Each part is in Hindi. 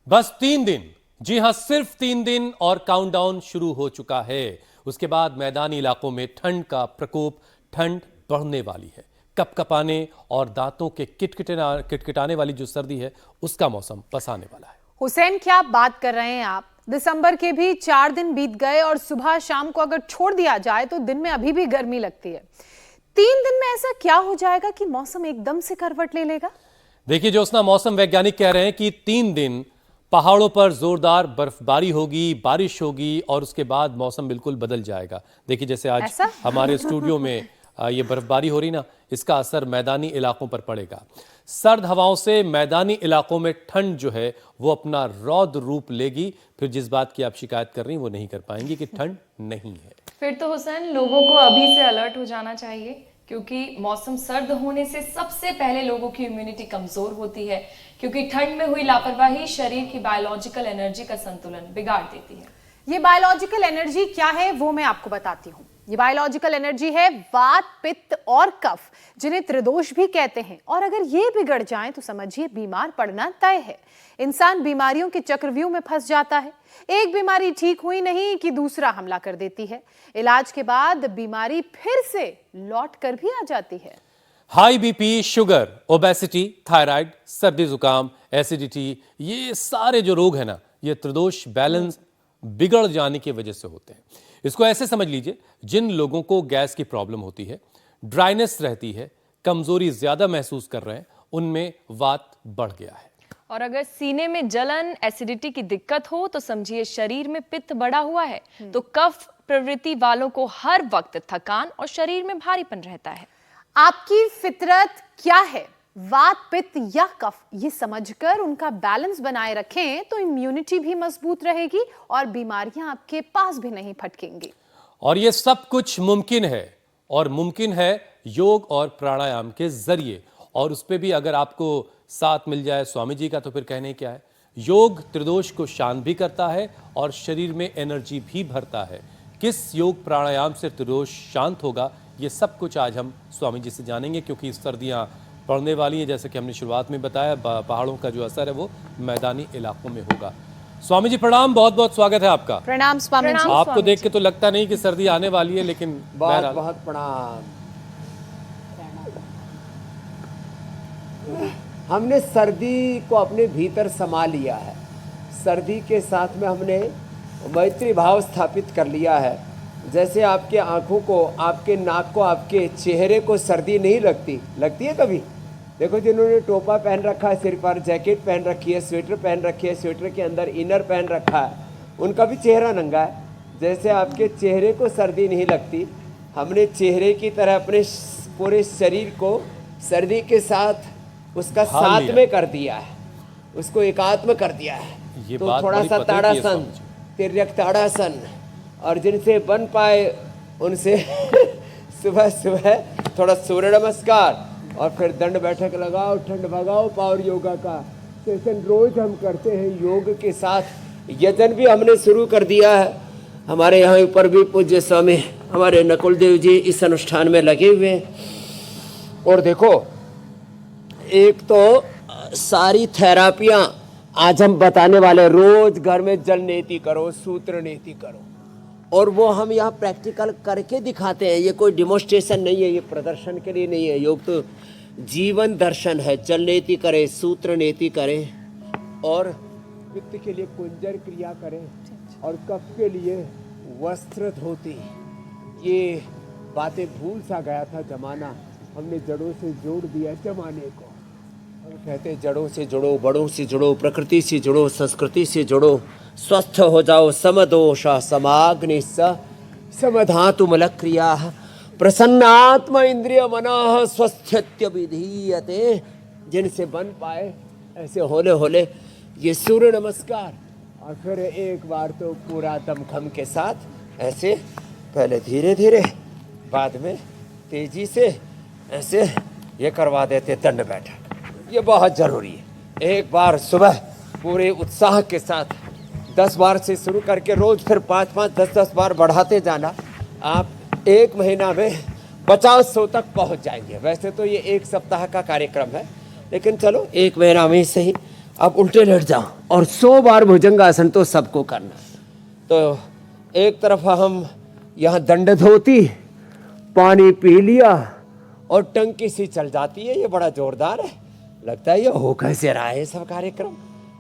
बस 3 दिन, जी हां, सिर्फ 3 दिन और काउंटडाउन शुरू हो चुका है। उसके बाद मैदानी इलाकों में ठंड का प्रकोप, ठंड बढ़ने वाली है। कपकपाने और दांतों के किटकिटाने वाली जो सर्दी है, उसका मौसम पसाने वाला है। हुसैन, क्या बात कर रहे हैं आप? दिसंबर के भी 4 दिन बीत गए और सुबह शाम को अगर छोड़ दिया जाए तो दिन में अभी भी गर्मी लगती है। 3 दिन में ऐसा क्या हो जाएगा कि मौसम एकदम से करवट ले लेगा? देखिए ज्योत्सना, मौसम वैज्ञानिक कह रहे हैं कि 3 दिन पहाड़ों पर जोरदार बर्फबारी होगी, बारिश होगी और उसके बाद मौसम बिल्कुल बदल जाएगा। देखिए जैसे आज ऐसा? हमारे स्टूडियो में ये बर्फबारी हो रही ना, इसका असर मैदानी इलाकों पर पड़ेगा। सर्द हवाओं से मैदानी इलाकों में ठंड जो है वो अपना रौद्र रूप लेगी। फिर जिस बात की आप शिकायत कर रही हैं वो नहीं कर पाएंगी कि ठंड नहीं है। फिर तो हुसैन, लोगों को अभी से अलर्ट हो जाना चाहिए, क्योंकि मौसम सर्द होने से सबसे पहले लोगों की इम्यूनिटी कमजोर होती है, क्योंकि ठंड में हुई लापरवाही शरीर की बायोलॉजिकल एनर्जी का संतुलन बिगाड़ देती है। ये बायोलॉजिकल एनर्जी क्या है वो मैं आपको बताती हूँ। ये बायोलॉजिकल एनर्जी है वात, पित्त और कफ, जिन्हें त्रिदोष भी कहते हैं। और अगर ये बिगड़ जाएं तो समझिए बीमार पड़ना तय है। इंसान बीमारियों के चक्रव्यूह में फंस जाता है। एक बीमारी ठीक हुई नहीं कि दूसरा हमला कर देती है। इलाज के बाद बीमारी फिर से लौट कर भी आ जाती है। High BP, sugar, obesity, thyroid, सर्दी जुकाम, एसिडिटी, ये सारे जो रोग है ना, ये त्रिदोष बैलेंस बिगड़ जाने की वजह से होते हैं। इसको ऐसे समझ लीजिए, जिन लोगों को गैस की प्रॉब्लम होती है, ड्राइनेस रहती है, कमजोरी ज्यादा महसूस कर रहे हैं, उनमें वात बढ़ गया है। और अगर सीने में जलन, एसिडिटी की दिक्कत हो तो समझिए शरीर में पित्त बढ़ा हुआ है। तो कफ प्रवृत्ति वालों को हर वक्त थकान और शरीर में भारीपन रहता है। आपकी फितरत क्या है? वात, पित्त या कफ, ये समझकर उनका बैलेंस बनाए रखें तो इम्यूनिटी भी मजबूत रहेगी और बीमारियां आपके पास भी नहीं फटकेंगी। और ये सब कुछ मुमकिन है, और मुमकिन है योग और प्राणायाम के जरिए। और उस पे भी अगर आपको साथ मिल जाए स्वामी जी का तो फिर कहने क्या है। योग त्रिदोष को शांत भी करता है और शरीर में एनर्जी भी भरता है। किस योग प्राणायाम से त्रिदोष शांत होगा, ये सब कुछ आज हम स्वामी जी से जानेंगे, क्योंकि सर्दियां पड़ने वाली हैं। जैसे कि हमने शुरुआत में बताया, पहाड़ों का जो असर है वो मैदानी इलाकों में होगा। स्वामी जी प्रणाम, बहुत बहुत स्वागत है आपका। प्रणाम स्वामी जी। आपको देख के तो लगता नहीं कि सर्दी आने वाली है, लेकिन बहुत बहुत प्रणाम। हमने सर्दी को अपने भीतर समा लिया है। सर्दी के साथ में हमने मैत्री भाव स्थापित कर लिया है। जैसे आपके आँखों को, आपके नाक को, आपके चेहरे को सर्दी नहीं लगती है कभी? देखो, जिन्होंने टोपा पहन रखा है, सिर पर जैकेट पहन रखी है, स्वेटर पहन रखी है, स्वेटर के अंदर इनर पहन रखा है, उनका भी चेहरा नंगा है। जैसे आपके चेहरे को सर्दी नहीं लगती, हमने चेहरे की तरह अपने पूरे शरीर को सर्दी के साथ उसका साथ में कर दिया है, उसको एकात्म कर दिया है। तो थोड़ा सा ताड़ासन, तिर्यक ताड़ासन, और जिनसे बन पाए उनसे सुबह सुबह थोड़ा सूर्य नमस्कार और फिर दंड बैठक लगाओ, ठंड भगाओ, पावर योगा का सेशन रोज हम करते हैं। योग के साथ यजन भी हमने शुरू कर दिया है। हमारे यहाँ ऊपर भी पूज्य स्वामी हमारे नकुल देव जी इस अनुष्ठान में लगे हुए हैं। और देखो, एक तो सारी थेरापियाँ आज हम बताने वाले, रोज घर में जल नीति करो, सूत्र नीति करो, और वो हम यहाँ प्रैक्टिकल करके दिखाते हैं। ये कोई डिमोन्स्ट्रेशन नहीं है, ये प्रदर्शन के लिए नहीं है। योग तो जीवन दर्शन है। जल नीति करें, सूत्र नीति करें, और पित्त के लिए कुंजर क्रिया करें, और कफ के लिए वस्त्र धोती। ये बातें भूल सा गया था जमाना, हमने जड़ों से जोड़ दिया जमाने को। हम कहते हैं जड़ों से जुड़ो, बड़ों से जुड़ो, प्रकृति से जुड़ो, संस्कृति से जुड़ो, स्वस्थ हो जाओ। समदोष समाग्नि समधातु मलक क्रिया प्रसन्नात्मा इंद्रिय मना स्वस्थ्य विधीयते। जिनसे बन पाए ऐसे होले होले ये सूर्य नमस्कार, और फिर एक बार तो पूरा दमखम के साथ ऐसे, पहले धीरे धीरे, बाद में तेजी से ऐसे ये करवा देते दंड बैठक। ये बहुत ज़रूरी है। एक बार सुबह पूरे उत्साह के साथ 10 बार से शुरू करके रोज फिर 5-5, 10-10 बार बढ़ाते जाना। आप 1 महीना में 50-100 तक पहुंच जाएंगे। वैसे तो ये 1 सप्ताह का कार्यक्रम है, लेकिन चलो 1 महीना में सही अब उल्टे लेट जाओ और 100 बार भुजंगासन तो सबको करना है। तो एक तरफ हम यहाँ दंड धोती, पानी पी लिया और टंकी सी चल जाती है। ये बड़ा जोरदार है, लगता है ये हो कैसे रहा है सब कार्यक्रम,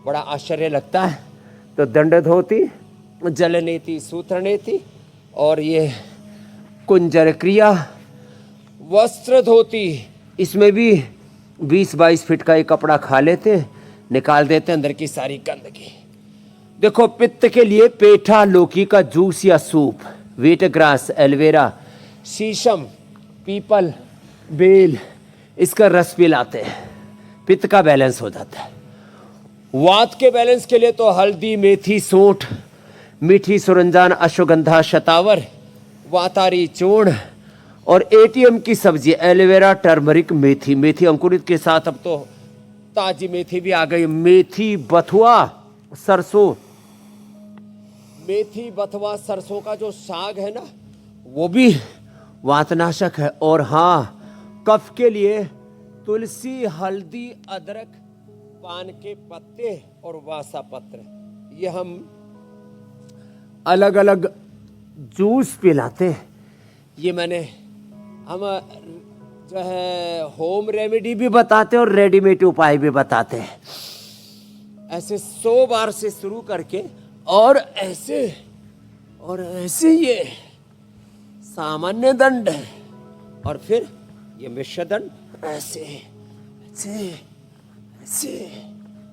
बड़ा आश्चर्य लगता है। तो दंड धोती, जल नीति, सूत्र नीति और ये कुंजर क्रिया, वस्त्र धोती, इसमें भी 20-22 फीट का एक कपड़ा खा लेते, निकाल देते अंदर की सारी गंदगी। देखो पित्त के लिए पेठा, लौकी का जूस या सूप, वीट ग्रास, एलोवेरा, शीशम, पीपल, बेल, इसका रस पिलाते हैं, पित्त का बैलेंस हो जाता है। वात के बैलेंस के लिए तो हल्दी, मेथी, सौंठ, मीठी सुरंजान, अश्वगंधा, शतावर, वातारी चूर्ण और एटीएम की सब्जी, एलोवेरा, टर्मरिक, मेथी, मेथी अंकुरित के साथ अब तो ताजी मेथी भी आ गई, मेथी, बथुआ, सरसों, मेथी, बथुआ, सरसों का जो साग है ना वो भी वातनाशक है। और हाँ, कफ के लिए तुलसी, हल्दी, अदरक, पान के पत्ते और वासा पत्र, ये हम अलग अलग जूस पिलाते हैं। ये हम जो है होम रेमेडी भी बताते हैं और रेडीमेड उपाय भी बताते हैं। ऐसे 100 बार से शुरू करके और ऐसे ये सामान्य दंड है और फिर ये मिश्र दंड, ऐसे ऐसे ऐसे,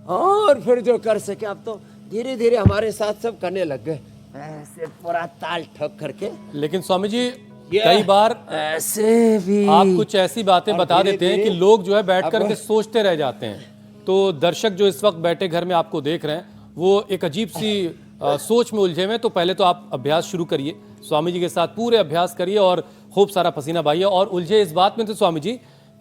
और फिर जो कर सके। अब तो धीरे धीरे हमारे साथ सब करने लग गए, ऐसे पूरा ताल ठोक करके। लेकिन स्वामी जी कई बार ऐसे भी आप कुछ ऐसी बातें बता देते हैं कि धीरे-धीरे लोग जो है बैठ करके सोचते रह जाते हैं। तो दर्शक जो इस वक्त बैठे घर में आपको देख रहे हैं वो एक अजीब सी सोच में उलझे हुए हैं। तो पहले तो आप अभ्यास शुरू करिए, स्वामी जी के साथ पूरे अभ्यास करिए और खूब सारा पसीना बहाइए। और उलझे इस बात में थे स्वामी जी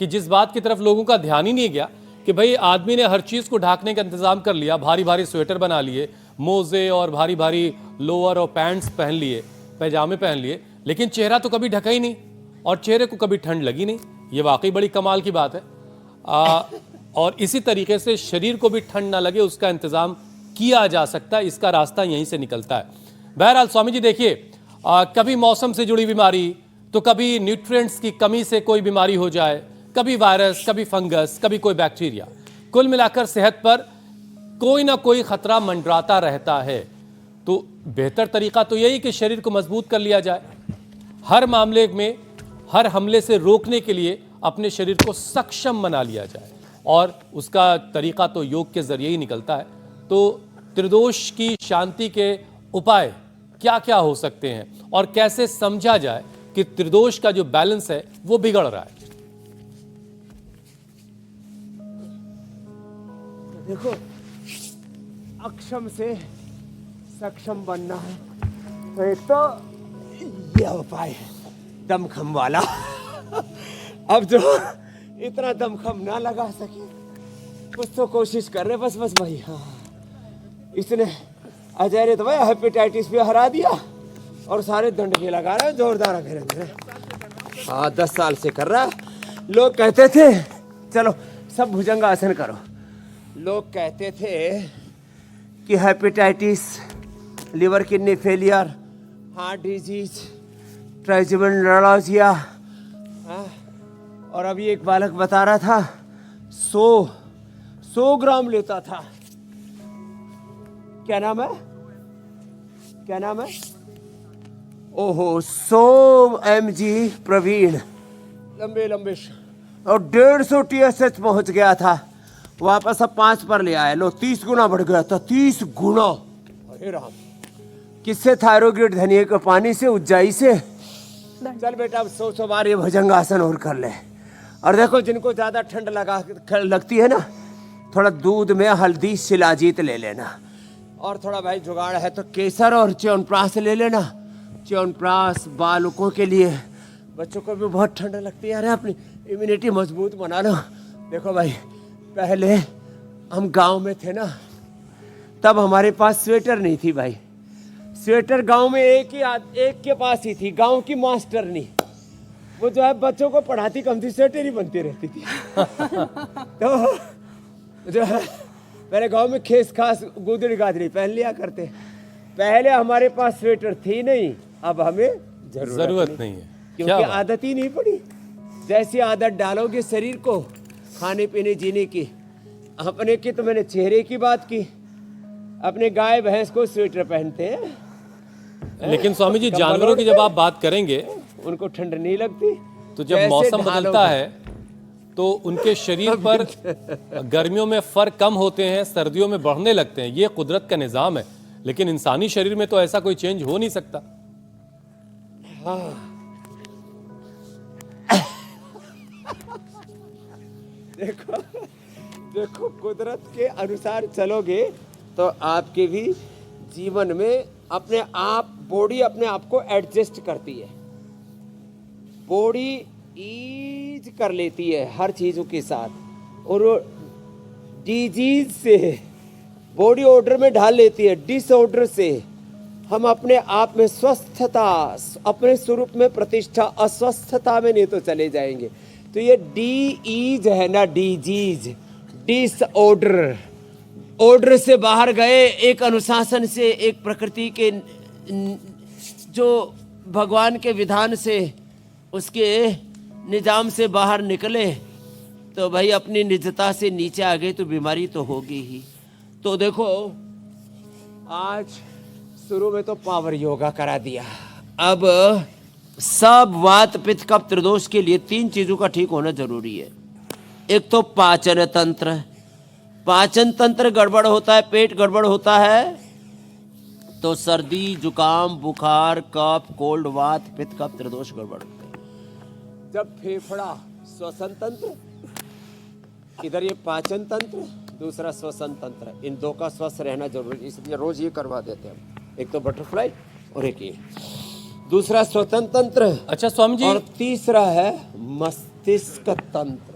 कि जिस बात की तरफ लोगों का ध्यान ही नहीं गया कि भाई आदमी ने हर चीज़ को ढाकने का इंतजाम कर लिया, भारी भारी स्वेटर बना लिए, मोजे और भारी भारी लोअर और पैंट्स पहन लिए, पैजामे पहन लिए, लेकिन चेहरा तो कभी ढका ही नहीं और चेहरे को कभी ठंड लगी नहीं। ये वाकई बड़ी कमाल की बात है। और इसी तरीके से शरीर को भी ठंड ना लगे उसका इंतजाम किया जा सकता है, इसका रास्ता यहीं से निकलता है। बहरहाल स्वामी जी देखिए, कभी मौसम से जुड़ी बीमारी, तो कभी न्यूट्रिएंट्स की कमी से कोई बीमारी हो जाए, कभी वायरस, कभी फंगस, कभी कोई बैक्टीरिया, कुल मिलाकर सेहत पर कोई ना कोई खतरा मंडराता रहता है। तो बेहतर तरीका तो यही कि शरीर को मजबूत कर लिया जाए। हर मामले में, हर हमले से रोकने के लिए अपने शरीर को सक्षम बना लिया जाए और उसका तरीका तो योग के जरिए ही निकलता है। तो त्रिदोष की शांति के उपाय क्या क्या हो सकते हैं और कैसे समझा जाए कि त्रिदोष का जो बैलेंस है वो बिगड़ रहा है? देखो, अक्षम से सक्षम बनना है तो एक तो यह उपाय है दमखम वाला। अब जो इतना दमखम ना लगा सके कुछ तो कोशिश कर रहे, बस भाई। हाँ, इसने अजय ने तो भाई हेपेटाइटिस भी हरा दिया और सारे दंड भी लगा रहे हैं जोरदार धीरे। हाँ, 10 साल से कर रहा। लोग कहते थे चलो सब भुजंगासन करो, लोग कहते थे कि hepatitis, liver kidney failure, heart disease, trigeminal neuralgia. और अभी एक बालक बता रहा था 100 ग्राम लेता था। क्या नाम है? ओहो, 100 mg प्रवीण, लंबे और 150 TSH पहुंच गया था, वापस अब 5 पर ले आए। लो 30 गुना बढ़ गया था, 30 गुना। अरे राम, किससे? थायरोइड धनिया के पानी से, उज्जाई से। चल बेटा अब 100 बार ये भुजंगासन और कर ले। और देखो जिनको ज्यादा ठंड लगती है ना, थोड़ा दूध में हल्दी शिलाजीत ले लेना और थोड़ा भाई जुगाड़ है तो केसर और च्यवनप्राश ले लेना। च्यवनप्राश बालकों के लिए, बच्चों को भी बहुत ठंड लगती है, अरे अपनी इम्यूनिटी मजबूत बना लो। देखो भाई, पहले हम गांव में थे ना, तब हमारे पास स्वेटर नहीं थी भाई। स्वेटर गांव में एक के पास ही थी, गांव की मास्टरनी। वो जो है बच्चों को पढ़ाती कम थी, स्वेटर ही बनती रहती थी। तो जो है पहले गांव में खेस खास गुदड़ी गादड़ी पहन लिया करते। पहले हमारे पास स्वेटर थी नहीं, अब हमें जरूरत नहीं है। क्या क्योंकि बात। आदत ही नहीं पड़ी। जैसी आदत डालोगे शरीर को खाने पीने जीने की, अपने की तो मैंने चेहरे की बात की, अपने गाय भैंस को स्वेटर पहनते हैं, लेकिन स्वामी जी कंबल जानवरों की ओढ़ते जब आप बात करेंगे उनको ठंड नहीं लगती। तो जब कैसे मौसम बदलता ढालोगे? है तो उनके शरीर पर गर्मियों में फर कम होते हैं, सर्दियों में बढ़ने लगते हैं। ये कुदरत का निजाम है, लेकिन इंसानी शरीर में तो ऐसा कोई चेंज हो नहीं सकता। देखो देखो, कुदरत के अनुसार चलोगे तो आपके भी जीवन में अपने आप बॉडी अपने आप को एडजस्ट करती है। बॉडी ईज कर लेती है हर चीजों के साथ, और डिजीज से बॉडी ऑर्डर में ढाल लेती है। डिसऑर्डर से हम अपने आप में स्वस्थता, अपने स्वरूप में प्रतिष्ठा, अस्वस्थता में नहीं तो चले जाएंगे। तो ये डी-ईज है ना, डिजीज, डिसऑर्डर। ऑर्डर से बाहर गए, एक अनुशासन से, एक प्रकृति के जो भगवान के विधान से, उसके निजाम से बाहर निकले तो भाई अपनी निजता से नीचे आ गए तो बीमारी तो होगी ही। तो देखो आज शुरू में तो पावर योगा करा दिया। अब सब वात पित्त कफ त्रिदोष के लिए 3 चीजों का ठीक होना जरूरी है। एक तो पाचन तंत्र, पाचन तंत्र गड़बड़ होता है, पेट गड़बड़ होता है तो सर्दी जुकाम बुखार कफ कोल्ड वात पित्त कफ त्रिदोष गड़बड़ होते हैं। जब फेफड़ा श्वसन तंत्र, इधर ये पाचन तंत्र, दूसरा श्वसन तंत्र, इन 2 का स्वस्थ रहना जरूरी, इसलिए रोज ये करवा देते हैं। एक तो बटरफ्लाई और एक ये, दूसरा श्वसन तंत्र। अच्छा स्वामी जी, और तीसरा है मस्तिष्क तंत्र।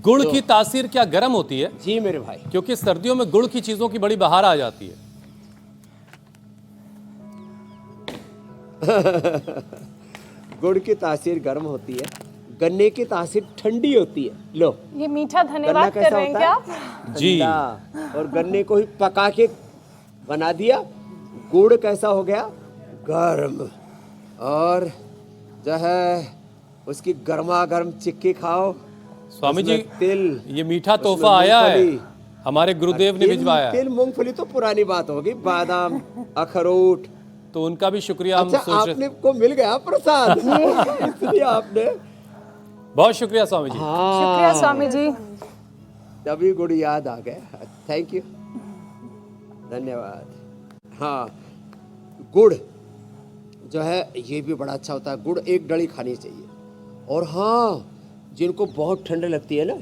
गुड़ की तासीर क्या गर्म होती है? जी मेरे भाई, क्योंकि सर्दियों में गुड़ की चीजों की बड़ी बहार आ जाती है। गुड़ की तासीर गर्म होती है, गन्ने की तासीर ठंडी होती है। लो, ये मीठा गन्ना धन्यवाद कर कैसा रहे हैं होता क्या है? आप? जी। ठंडा। और गन्ने को ही पका के बना दिया, गुड़ कैसा हो गया? गर्म। और जो है उसकी गर्मा गर्म चिक्की खाओ। स्वामी जी, उसमें तिल, ये मीठा उसमें तोहफा आया है, मूंगफली। हमारे गुरुदेव ने तिल, भिजवाया है। तिल मूंगफली तो पुरानी बात होगी, बादाम अखरोट। तो उनका भी शुक्रिया हम अच्छा, सोच रहे। आपने को मिल गया प्रसाद इसलिए आपने। बहुत शुक्रिया स्वामी जी। शुक्रिया स्वामी जी। तभी गुड़ याद आ गया। थैंक यू, धन्यवाद। हाँ, गुड़ जो है ये भी बड़ा अच्छा होता है। गुड़ 1 डली खानी चाहिए। और हाँ, जिनको बहुत ठंड लगती है ना,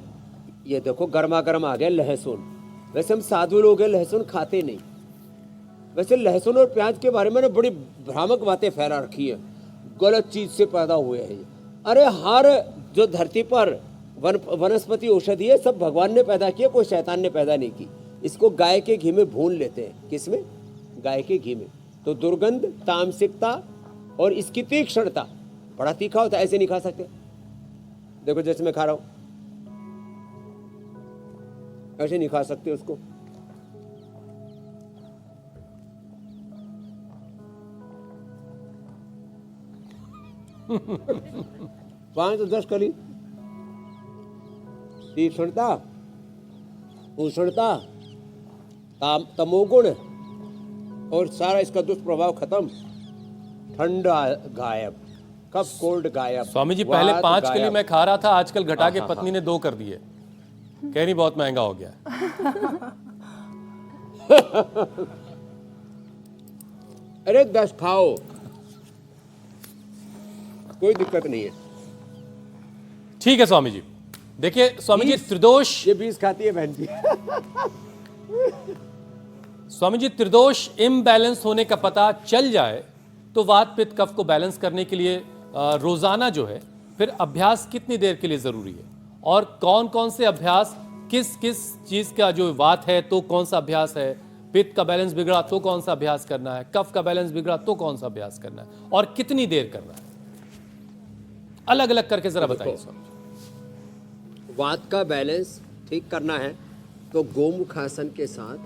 ये देखो गर्मा गर्म आ गया लहसुन। वैसे हम साधु लोग हैं, लहसुन खाते नहीं। वैसे लहसुन और प्याज के बारे में ना बड़ी भ्रामक बातें फैला रखी है, गलत चीज से पैदा हुए हैं ये। अरे हर जो धरती पर वनस्पति औषधि है सब भगवान ने पैदा किया, कोई शैतान ने पैदा नहीं की। इसको गाय के घी में भून लेते हैं। किसमें? गाय के घी में। तो दुर्गंध, तामसिकता और इसकी तीक्ष्णता, बड़ा तीखा होता है, ऐसे नहीं खा सकते। देखो जैसे मैं खा रहा हूं, ऐसे नहीं खा सकते उसको। 5 तो 10 कली। तीक्ष्णता, उष्णता, तमोगुण और सारा इसका दुष्प्रभाव खत्म। ठंडा गायब, कफ कोल्ड गायब। स्वामी जी पहले 5 के लिए गायब। मैं खा रहा था, आजकल घटा के पत्नी ने 2 कर दिए। कह रही बहुत महंगा हो गया। अरे 10 खाओ, कोई दिक्कत नहीं है। ठीक है स्वामी जी। देखिए स्वामी जी, त्रिदोष, ये 20 खाती है बहन जी। स्वामी जी त्रिदोष इम्बैलेंस होने का पता चल जाए तो वात पित्त कफ को बैलेंस करने के लिए रोजाना जो है फिर अभ्यास कितनी देर के लिए जरूरी है, और कौन कौन से अभ्यास, किस किस चीज का जो वात है तो कौन सा अभ्यास है, पित्त का बैलेंस बिगड़ा तो कौन सा अभ्यास करना है, कफ का बैलेंस बिगड़ा तो कौन सा अभ्यास करना है, और कितनी देर करना है, अलग अलग करके जरा बताइए स्वामी जी। वात का बैलेंस ठीक करना है तो गोमुख आसन के साथ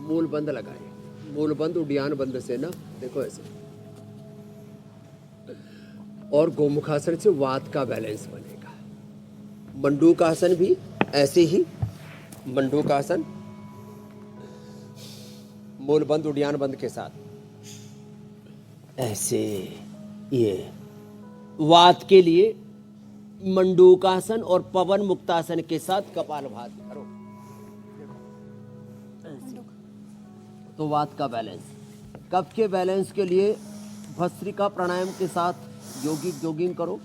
मूल बंद लगाए। मूल बंद उड्डयन बंद से ना, देखो ऐसे, और गोमुखासन से वात का बैलेंस बनेगा। मंडूकासन भी ऐसे ही, मंडूकासन मूल बंद उड्डयन बंद के साथ ऐसे, ये वात के लिए मंडूकासन और पवन मुक्तासन के साथ कपालभाति करो, ऐसे। तो वात का बैलेंस। कफ के बैलेंस के लिए भस्त्रिका प्राणायाम के साथ योगिक जॉगिंग करो,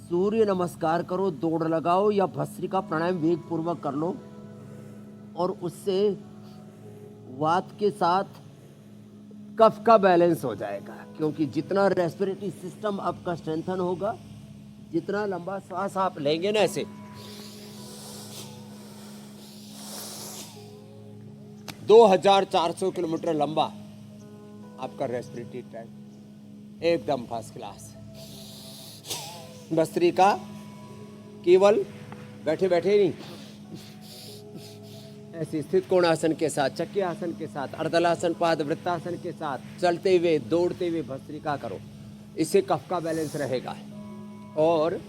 सूर्य नमस्कार करो, दौड़ लगाओ या भस्त्रिका प्राणायाम वेग पूर्वक कर लो, और उससे वात के साथ कफ का बैलेंस हो जाएगा। क्योंकि जितना रेस्पिरेटरी सिस्टम आपका स्ट्रेंथन होगा, जितना लंबा श्वास आप लेंगे ना, ऐसे 2400 किलोमीटर लंबा आपका रेस्पिरेटरी ट्रैक एकदम फर्स्ट क्लास। भस्त्रिका केवल बैठे बैठे नहीं, ऐसे स्थित कोणासन के साथ, चक्की आसन के साथ, अर्धलासन पाद वृत्तासन के साथ चलते हुए दौड़ते हुए भस्त्रिका करो, इससे कफ का बैलेंस रहेगा। और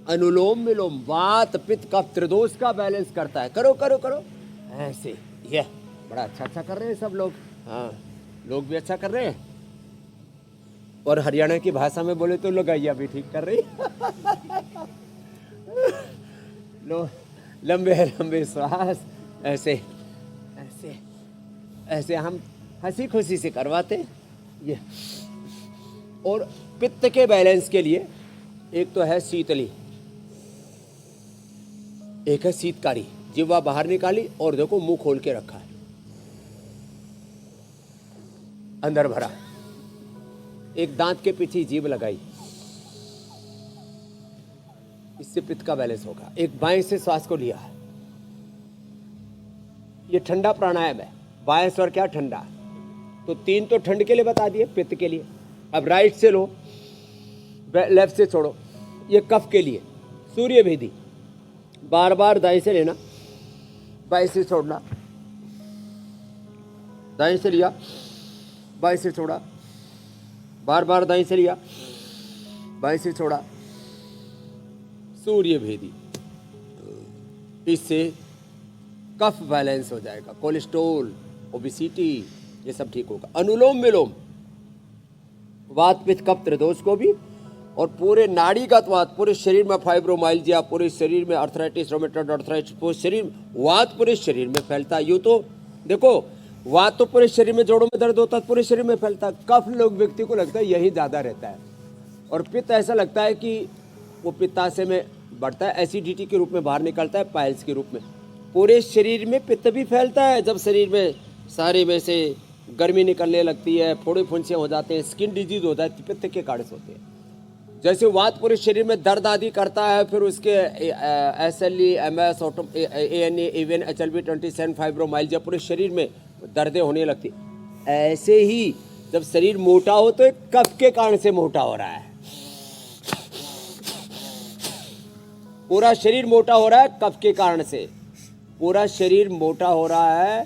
अनुलोम विलोम वात पित्त कफ त्रिदोष का बैलेंस करता है। करो करो करो ऐसे, ये बड़ा अच्छा कर रहे हैं सब लोग। हाँ, लोग भी अच्छा कर रहे हैं, और हरियाणा की भाषा में बोले तो लगैया भी ठीक कर रही लो, लंबे लंबे श्वास ऐसे ऐसे ऐसे हम हंसी खुशी से करवाते ये। और पित्त के बैलेंस के लिए एक तो है शीतली, एक है शीतकारी। जिह्वा बाहर निकाली और देखो मुंह खोल के रखा है, अंदर भरा, एक दांत के पीछे जीभ लगाई, इससे पित्त का बैलेंस होगा। एक बाएं से श्वास को लिया, ये ठंडा प्राणायाम है। बाएं स्वर क्या ठंडा, तो 3 तो ठंड के लिए बता दिए, पित्त के लिए। अब राइट से लो, लेफ्ट से छोड़ो, ये कफ के लिए सूर्य भेदी। बार बार दाएं से लेना, बाएं से छोड़ना, दाएं से लिया, बाएं से छोड़ा, बार बार दाएं से लिया, बाएं से छोड़ा, सूर्य भेदी। इससे कफ बैलेंस हो जाएगा, कोलेस्ट्रॉल, ओबेसिटी, ये सब ठीक होगा। अनुलोम विलोम वात पित्त कफ त्रिदोष को भी, और पूरे नाड़ीगत वात, पूरे शरीर में फाइब्रोमाइल्जिया, पूरे शरीर में अर्थराइटिस, रोमेटॉइड अर्थराइटिस, पूरे शरीर वात पूरे शरीर में फैलता है। यूँ तो देखो, वात तो पूरे शरीर में, जोड़ों में दर्द होता है, पूरे शरीर में फैलता है। कफ लोग व्यक्ति को लगता है यही ज़्यादा रहता है, और पित्त ऐसा लगता है कि वो पित्ताशय में बढ़ता है, एसिडिटी के रूप में बाहर निकलता है, पाइल्स के रूप में। पूरे शरीर में पित्त भी फैलता है। जब शरीर में सारे में से गर्मी निकलने लगती है, फोड़े फुंसियाँ हो जाते हैं, स्किन डिजीज होता है, पित्त के कारण होते हैं। जैसे वात पूरे शरीर में दर्द आदि करता है, फिर उसके SLE, MS, ANA, even HLB 27 fibromyalgia, पूरे शरीर में दर्दें होने लगती। ऐसे ही जब शरीर मोटा हो तो एक कफ के कारण से मोटा हो रहा है। पूरा शरीर मोटा हो रहा है कफ के कारण से, पूरा शरीर मोटा हो रहा है,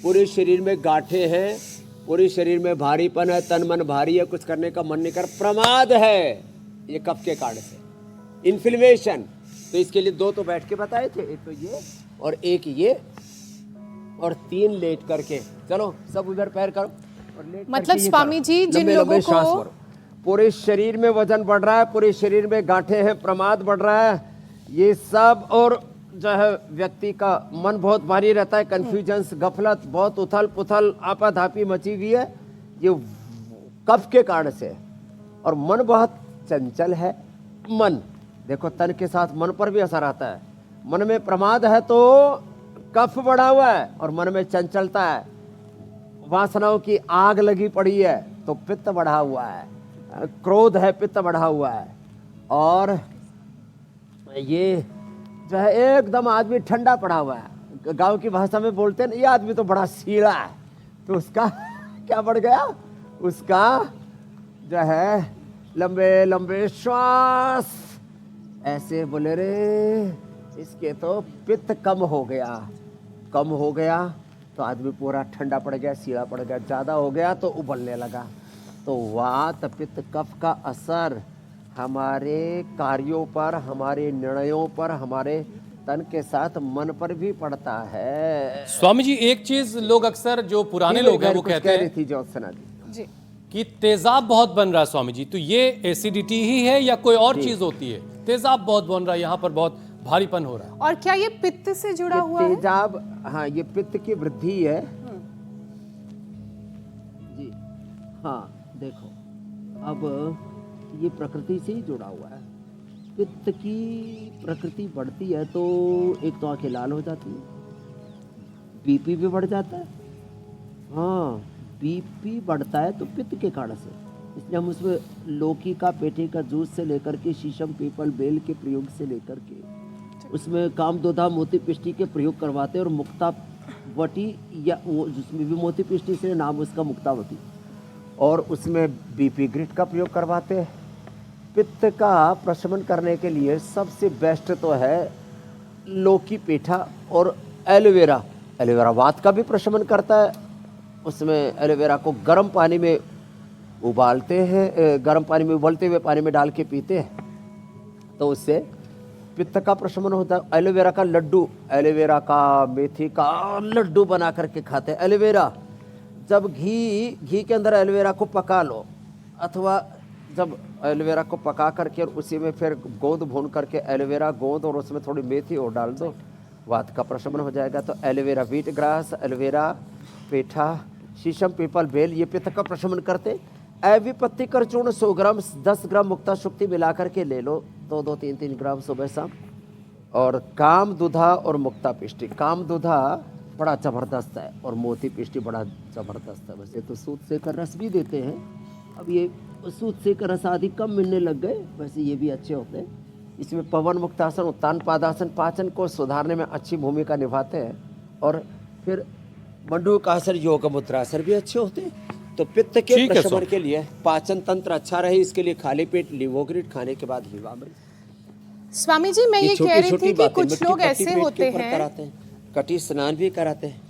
पूरे शरीर में गांठें हैं, पूरे शरीर में भारीपन है, तन मन भारी है, कुछ करने का मन नहीं कर, प्रमाद है, ये कफ के कारण से। इन्फ्लेमेशन, तो इसके लिए 2 तो बैठ के बताए थे, एक तो ये और एक ये, और 3 लेट करके। चलो सब उधर पैर करो और लेट मतलब स्वामी जी, जिन लोगों को पूरे शरीर में वजन बढ़ रहा है, पूरे शरीर में गांठें हैं, प्रमाद बढ़ रहा है, ये सब, और जो है व्यक्ति का मन बहुत भारी रहता है, कंफ्यूजन्स, गफलत, बहुत उथल पुथल, आपाधापी मची हुई है, ये कफ के कारण से। और मन बहुत चंचल है। मन देखो, तन के साथ मन पर भी असर आता है। मन में प्रमाद है तो कफ बढ़ा हुआ है, और मन में चंचलता है, वासनाओं की आग लगी पड़ी है तो पित्त बढ़ा हुआ है, क्रोध है, पित्त बढ़ा हुआ है। और ये जो है एकदम आदमी ठंडा पड़ा हुआ है, गांव की भाषा में बोलते हैं, ये आदमी तो बड़ा सीड़ा है, तो उसका क्या बढ़ गया, उसका जो है लंबे लंबे श्वास, ऐसे बोले रे इसके तो पित्त कम हो गया, कम हो गया तो आदमी पूरा ठंडा पड़ गया, सीधा पड़ गया, ज़्यादा हो गया तो उबलने लगा। तो वात पित्त कफ का असर हमारे कार्यों पर, हमारे निर्णयों पर, हमारे तन के साथ मन पर भी पड़ता है। स्वामी जी, एक चीज लोग अक्सर, जो पुराने लोग हैं, वो कहते हैं थी ज्योत्सना जी। जी। कि तेजाब बहुत बन रहा है। स्वामी जी, तो ये एसिडिटी ही है या कोई और चीज होती है? तेजाब बहुत बन रहा है, यहाँ पर बहुत भारीपन हो रहा है। और क्या ये पित्त से जुड़ा हुआ है? तेजाब, हाँ, ये पित्त की वृद्धि है जी। हाँ देखो, अब ये प्रकृति से ही जुड़ा हुआ है। पित्त की प्रकृति बढ़ती है तो एक तो आंखें लाल हो जाती है, बीपी भी बढ़ जाता है। हाँ, बीपी बढ़ता है तो पित्त के कारण से, इसलिए हम उसमें लौकी का, पेठे का जूस से लेकर के शीशम, पीपल, बेल के प्रयोग से लेकर के उसमें कामदोधा, मोती पिष्टी के प्रयोग करवाते हैं। और मुक्तावटी, या वो जिसमें भी मोती पिष्टी से नाम उसका मुक्तावती, और उसमें बीपी ग्रिट का प्रयोग करवाते हैं। पित्त का प्रशमन करने के लिए सबसे बेस्ट तो है लौकी, पेठा और एलोवेरा। एलोवेरा वात का भी प्रशमन करता है। उसमें एलोवेरा को गर्म पानी में उबालते हैं, गर्म पानी में उबलते हुए पानी में डाल के पीते हैं तो उससे पित्त का प्रशमन होता है। एलोवेरा का लड्डू, एलोवेरा का, मेथी का लड्डू बना करके खाते हैं। एलोवेरा, जब घी के अंदर एलोवेरा को पका लो, अथवा जब एलोवेरा को पका करके और उसी में फिर गोंद भून करके एलोवेरा गोंद और उसमें थोड़ी मेथी और डाल दो, वात का प्रशमन हो जाएगा। तो एलोवेरा, व्हीट ग्रास, एलोवेरा, पेठा, शीशम, पीपल, बेल, ये पित्त का प्रशमन करते। ऐवी पत्ती कर चूर्ण 100 ग्राम 10 ग्राम मुक्ता शुक्ति मिला करके ले लो, 2-2, 3-3 ग्राम सुबह शाम। और काम दूधा और मुक्ता पिष्टी, काम दूधा बड़ा ज़बरदस्त है और मोती पिष्टी बड़ा ज़बरदस्त है। वैसे तो सूत से कर रस भी देते हैं, अब ये सूत से कर रस आदि कम मिलने लग गए, वैसे ये भी अच्छे होते हैं। इसमें पवन मुक्तासन, उत्तान पादासन पाचन को सुधारने में अच्छी भूमिका निभाते हैं। और फिर मंडूकासन, योग मुद्रासन भी अच्छे होते हैं। तो पित्त के प्रशमन के लिए, पाचन तंत्र अच्छा रहे, इसके लिए खाली पेट लिवोग्रिड खाने के बाद लीवामृत। स्वामी जी, मैं ये कह रही थी कि कुछ लोग ऐसे होते हैं, कटी स्नान भी कराते हैं,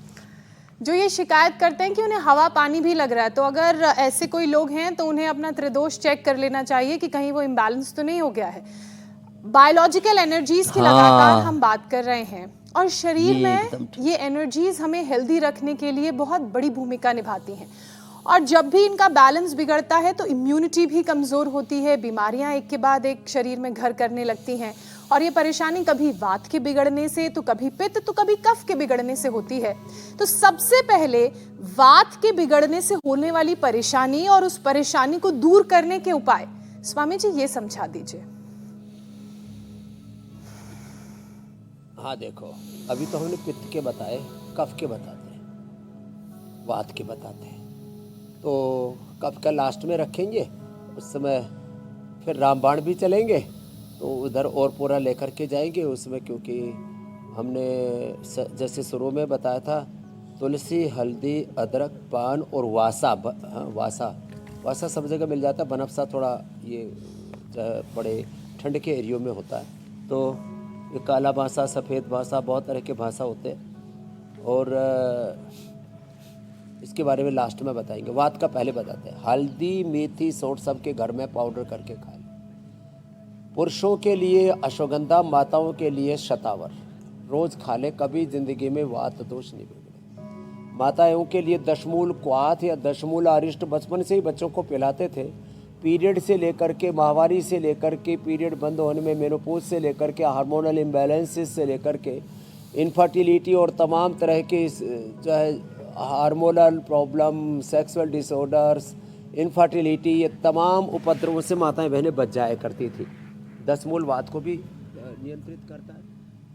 जो ये शिकायत करते हैं कि उन्हें हवा पानी भी लग रहा है। तो अगर ऐसे कोई लोग हैं तो उन्हें अपना त्रिदोष चेक कर लेना चाहिए कि कहीं वो इम्बैलेंस तो नहीं हो गया है। बायोलॉजिकल एनर्जीज की लगातार हम बात कर रहे हैं, और शरीर में ये एनर्जीज हमें हेल्दी रखने के लिए बहुत बड़ी भूमिका निभाती हैं। और जब भी इनका बैलेंस बिगड़ता है तो इम्यूनिटी भी कमज़ोर होती है, बीमारियां एक के बाद एक शरीर में घर करने लगती हैं। और ये परेशानी कभी वात के बिगड़ने से, तो कभी पित्त, तो कभी कफ के बिगड़ने से होती है। तो सबसे पहले वात के बिगड़ने से होने वाली परेशानी और उस परेशानी को दूर करने के उपाय स्वामी जी ये समझा दीजिए। हाँ देखो, अभी तो हमने पित्त के बताए, कफ के बताते हैं, वात के बताते हैं। तो कफ का लास्ट में रखेंगे, उस समय फिर रामबाण भी चलेंगे, तो उधर और पूरा लेकर के जाएंगे उसमें, क्योंकि हमने जैसे शुरू में बताया था, तुलसी, हल्दी, अदरक, पान और वासा। हाँ, वासा सब जगह मिल जाता है, बनफसा थोड़ा ये बड़े ठंड के एरियो में होता है। तो ये काला भाषा, सफ़ेद भाषा, बहुत तरह के भाषा होते हैं, और इसके बारे में लास्ट में बताएंगे। वात का पहले बताते हैं। हल्दी, मेथी, सौंठ सबके घर में पाउडर करके खा लें। पुरुषों के लिए अश्वगंधा, माताओं के लिए शतावर रोज खा लें, कभी जिंदगी में वात दोष नहीं बिगड़े। माताओं के लिए दशमूल क्वाथ या दशमूल अरिष्ट बचपन से ही बच्चों को पिलाते थे। पीरियड से लेकर के, माहवारी से लेकर के, पीरियड बंद होने में मेनोपॉज से लेकर के, हार्मोनल इम्बैलेंसेस से लेकर के, इनफर्टिलिटी और तमाम तरह के जो है hormonal problem, sexual disorders, infertility, ये तमाम उपद्रवों से माताएं बहनें बच जाया करती थी। 10 मूल वात को भी नियंत्रित करता है।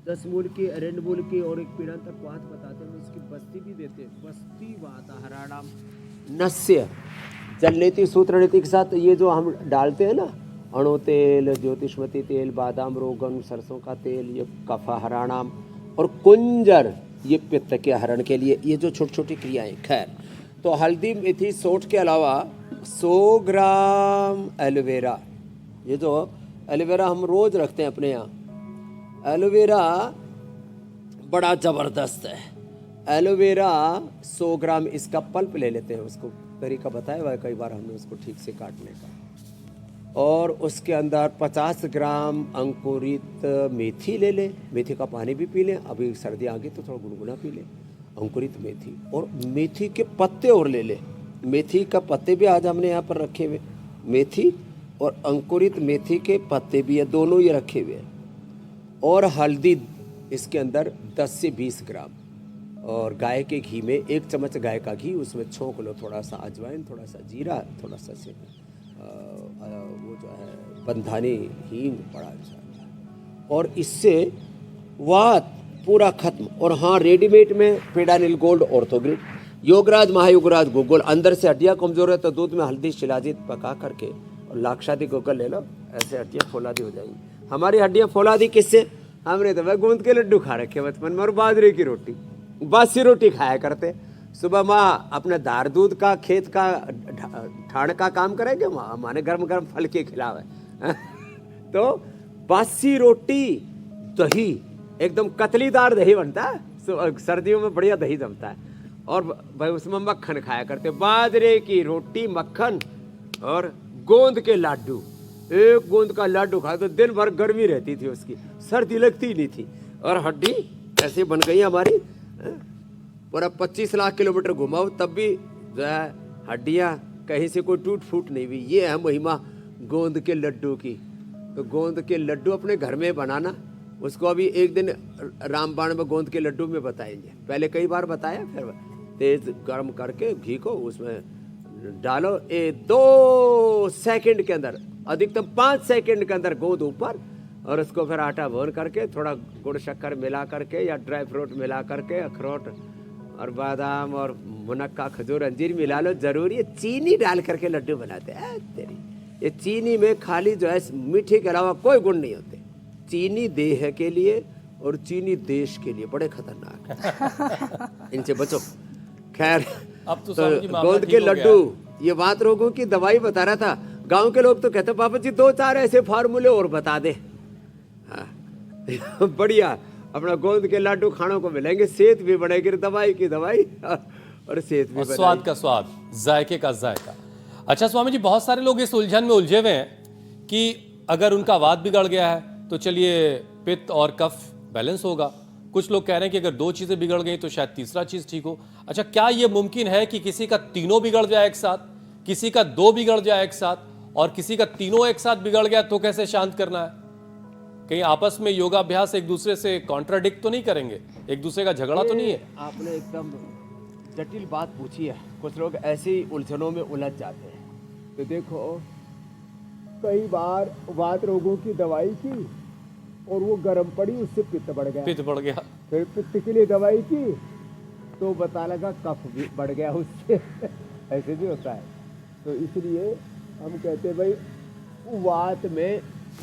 10 मूल की, अरेंड मूल की और एक पीड़ांतक वात बताते हैं, उसकी बस्ती भी देते हैं। बस्ती वात हराणाम नस्य जल नीति, सूत्र नीति के साथ ये जो हम डालते हैं ना, अणु तेल, ज्योतिष्मती तेल, बादाम, रोगन, सरसों का तेल, ये कफा हराणाम, और कुंजर ये पित्त के हरण के लिए, ये जो छोटी छोटी क्रियाएं। खैर, तो हल्दी, मेथी, सौंठ के अलावा 100 ग्राम एलोवेरा, ये जो एलोवेरा हम रोज रखते हैं अपने यहाँ, एलोवेरा बड़ा ज़बरदस्त है। एलोवेरा 100 ग्राम इसका पल्प ले लेते हैं, उसको तरीका बताया हुआ है कई बार हमने उसको ठीक से काटने का। और उसके अंदर 50 ग्राम अंकुरित मेथी ले लें, मेथी का पानी भी पी लें, अभी सर्दी आ गई तो थोड़ा गुनगुना पी लें, अंकुरित मेथी। और मेथी के पत्ते और ले लें, मेथी का पत्ते भी आज हमने यहाँ पर रखे हुए, मेथी और अंकुरित मेथी के पत्ते भी है, दोनों ये रखे हुए हैं। और हल्दी इसके अंदर 10 से 20 ग्राम, और गाय के घी में 1 चम्मच गाय का घी, उसमें छोंक लो थोड़ा सा अजवाइन, थोड़ा सा जीरा, थोड़ा सा से वो जो है बंधानी हींग, बड़ा अच्छा। और इससे वात पूरा खत्म। और हाँ, रेडीमेड में पेडानिल गोल्ड ऑर्थोग्रिड, योगराज महायोगराज गूगल, अंदर से हड्डियाँ कमजोर है तो दूध में हल्दी शिलाजीत पका करके और लाक्षादी गूगल ले लो, ऐसे हड्डियाँ फौलादी हो जाएंगी। हमारी हड्डियाँ फौलादी किससे? हमने तो भाई गूंद के लड्डू खा रखे बचपन में, और बाजरे की रोटी, बासी रोटी खाया करते। सुबह माँ अपने दार दूध का खेत का ठाण का काम करेंगे, माँ माने गर्म गर्म फल के खिलावे तो बासी रोटी, दही, एकदम कतलीदार दही बनता है, सर्दियों में बढ़िया दही जमता है। और भाई उसमें मक्खन खाया करते, बाजरे की रोटी, मक्खन और गोंद के लड्डू। एक गोंद का लड्डू खाए तो दिन भर गर्मी रहती थी, उसकी सर्दी लगती नहीं थी। और हड्डी ऐसी बन गई हमारी, पूरा 25 लाख किलोमीटर घुमाओ तब भी जो है हड्डियाँ कहीं से कोई टूट फूट नहीं हुई। ये है महिमा गोंद के लड्डू की। तो गोंद के लड्डू अपने घर में बनाना, उसको अभी एक दिन रामबाण में गोंद के लड्डू में बताएंगे, पहले कई बार बताया। फिर तेज गर्म करके घी को उसमें डालो, 2 सेकंड के अंदर, अधिकतम 5 सेकंड के अंदर गोंद ऊपर, और उसको फिर आटा भून करके थोड़ा गुड़ शक्कर मिला करके या ड्राई फ्रूट मिला करके, अखरोट और बादाम और मुनक्का, खजूर, अंजीर मिला लो। जरूरी है चीनी डाल करके लड्डू बनाते हैं तेरी। ये चीनी में खाली जो है मीठे के अलावा कोई गुण नहीं होते। चीनी देह के लिए और चीनी देश के लिए बड़े खतरनाक है इनसे बचो। खैर, अब तो स्वामी जी मामला गोंद ठीक के हो गया लड्डू, ये बात रोगों की दवाई बता रहा था। गांव के लोग तो कहते पापा जी 2-4 ऐसे फार्मूले और बता दे। हाँ बढ़िया, अपना गोंद के लड्डू खानों को मिलेंगे, सेहत भी बढ़ेगी, दवाई की दवाई और सेहत भी और स्वाद का स्वाद, जायके का जायका। अच्छा स्वामी जी, बहुत सारे लोग इस उलझन में उलझे हुए हैं कि अगर उनका वात बिगड़ गया है तो चलिए पित्त और कफ बैलेंस होगा। कुछ लोग कह रहे हैं कि अगर 2 चीजें बिगड़ गई तो शायद तीसरा चीज ठीक हो। अच्छा, क्या यह मुमकिन है कि किसी का तीनों बिगड़ जाए एक साथ, किसी का 2 बिगड़ जाए एक साथ, और किसी का तीनों एक साथ बिगड़ गया तो कैसे शांत करना है? कहीं आपस में योगाभ्यास एक दूसरे से कॉन्ट्राडिक्ट तो नहीं करेंगे, एक दूसरे का झगड़ा तो नहीं है? आपने एकदम जटिल बात पूछी है। कुछ लोग ऐसी उलझनों में उलझ जाते हैं। तो देखो, कई बार वात रोगों की दवाई की और वो गर्म पड़ी, उससे पित्त बढ़ गया, पित्त बढ़ गया। फिर पित्त के लिए दवाई की तो बता लगा कफ भी बढ़ गया उससे ऐसे भी होता है। तो इसलिए हम कहते हैं भाई वात में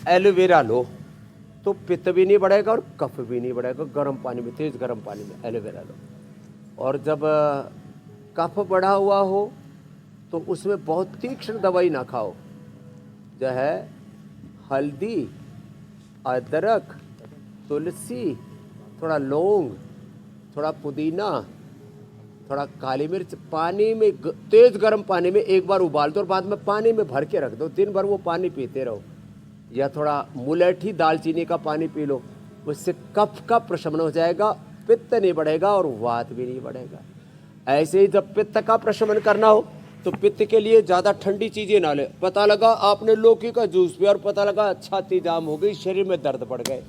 एलोवेरा लो तो पित्त भी नहीं बढ़ेगा और कफ भी नहीं बढ़ेगा। गर्म पानी में, तेज गर्म पानी में एलोवेरा लो। और जब कफ बढ़ा हुआ हो तो उसमें बहुत तीक्ष्ण दवाई ना खाओ, जो है हल्दी, अदरक, तुलसी, थोड़ा लौंग, थोड़ा पुदीना, थोड़ा काली मिर्च, पानी में तेज गर्म पानी में एक बार उबाल दो और बाद में पानी में भर के रख दो। दिन भर वो पानी पीते रहो। या थोड़ा मुलेठी दालचीनी का पानी पी लो, उससे कफ का प्रशमन हो जाएगा, पित्त नहीं बढ़ेगा और वात भी नहीं बढ़ेगा। ऐसे ही जब पित्त का प्रशमन करना हो तो पित्त के लिए ज़्यादा ठंडी चीज़ें ना ले। पता लगा आपने लौकी का जूस पिया और पता लगा छाती जाम हो गई, शरीर में दर्द बढ़ गए,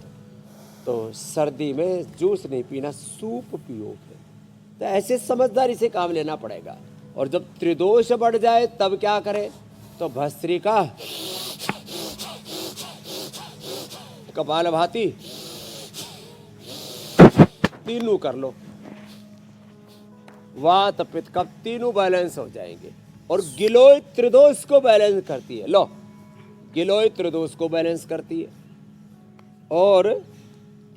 तो सर्दी में जूस नहीं पीना, सूप पियो। तो ऐसे समझदारी से काम लेना पड़ेगा। और जब त्रिदोष बढ़ जाए तब क्या करें? तो भस्त्रिका, कपालभाति, तीनों कर लो। वात पित्त कफ तीनों बैलेंस हो जाएंगे। और गिलोय त्रिदोष को बैलेंस करती है। लो, गिलोय त्रिदोष को बैलेंस करती है। और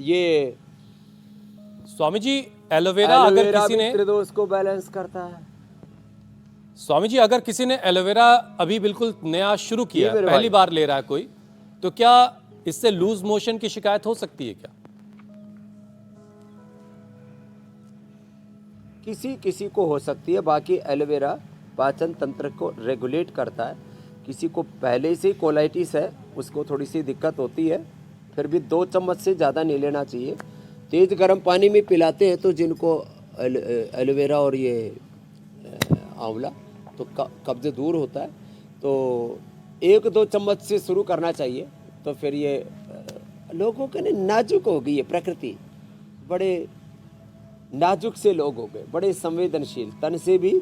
ये स्वामी जी, एलोवेरा अगर किसी ने, त्रिदोष को बैलेंस करता है। स्वामी जी अगर किसी ने एलोवेरा अभी बिल्कुल नया शुरू किया, मेरे पहली भाई। बार ले रहा है कोई, तो क्या इससे लूज मोशन की शिकायत हो सकती है क्या? किसी किसी को हो सकती है, बाकी एलोवेरा पाचन तंत्र को रेगुलेट करता है। किसी को पहले से ही कोलाइटिस है, उसको थोड़ी सी दिक्कत होती है, फिर भी 2 चम्मच से ज़्यादा नहीं लेना चाहिए। तेज़ गर्म पानी में पिलाते हैं तो जिनको एलोवेरा और ये आंवला तो कब्ज़ दूर होता है, तो 1-2 चम्मच से शुरू करना चाहिए। तो फिर ये लोगों के लिए नाजुक हो गई है प्रकृति, बड़े नाजुक से लोग हो गए, बड़े संवेदनशील, तन से भी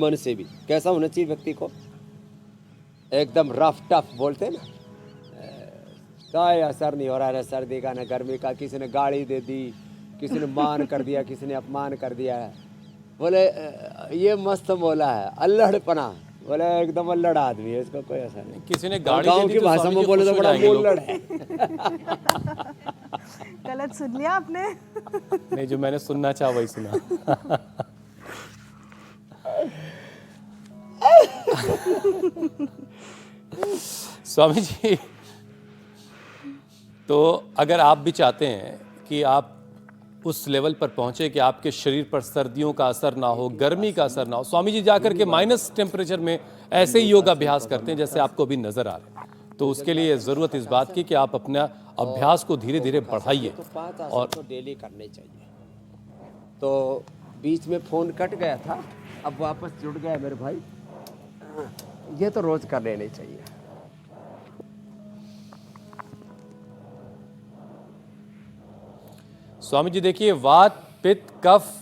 मन से भी। कैसा होना चाहिए व्यक्ति को? एकदम रफ टफ बोलते हैं ना, कोई असर नहीं हो रहा है सर्दी का न गर्मी का, किसी ने गाड़ी दे दी, किसी ने मान कर दिया, किसी ने अपमान कर दिया है, बोले ये मस्त बोला है, अल्लड़पना, बोले एकदम अल्लड़ आदमी है, इसका कोई असर नहीं। किसी ने गाड़ी गाँव दे दी की तो भाषा स्वामी में जी बोले खुश तो हो बड़ा जाएंगे लोग। बोलड़ है। गलत सुन लिया आपने। नहीं, जो मैंने सुनना चाहा वही सुना। स्वामी जी, तो अगर आप भी चाहते हैं कि आप उस लेवल पर पहुंचे कि आपके शरीर पर सर्दियों का असर ना हो, गर्मी का असर ना हो, स्वामी जी जाकर के माइनस टेम्परेचर में ऐसे ही योग अभ्यास करते हैं जैसे आपको अभी नजर आ रहे हैं। तो उसके लिए जरूरत इस बात की कि आप अपना अभ्यास को धीरे धीरे बढ़ाइए। तो 5 आसन और तो डेली करने चाहिए। तो बीच में फोन कट गया था, अब वापस जुड़ गया मेरे भाई, ये तो रोज कर लेने चाहिए। स्वामी जी देखिए, वात पित्त कफ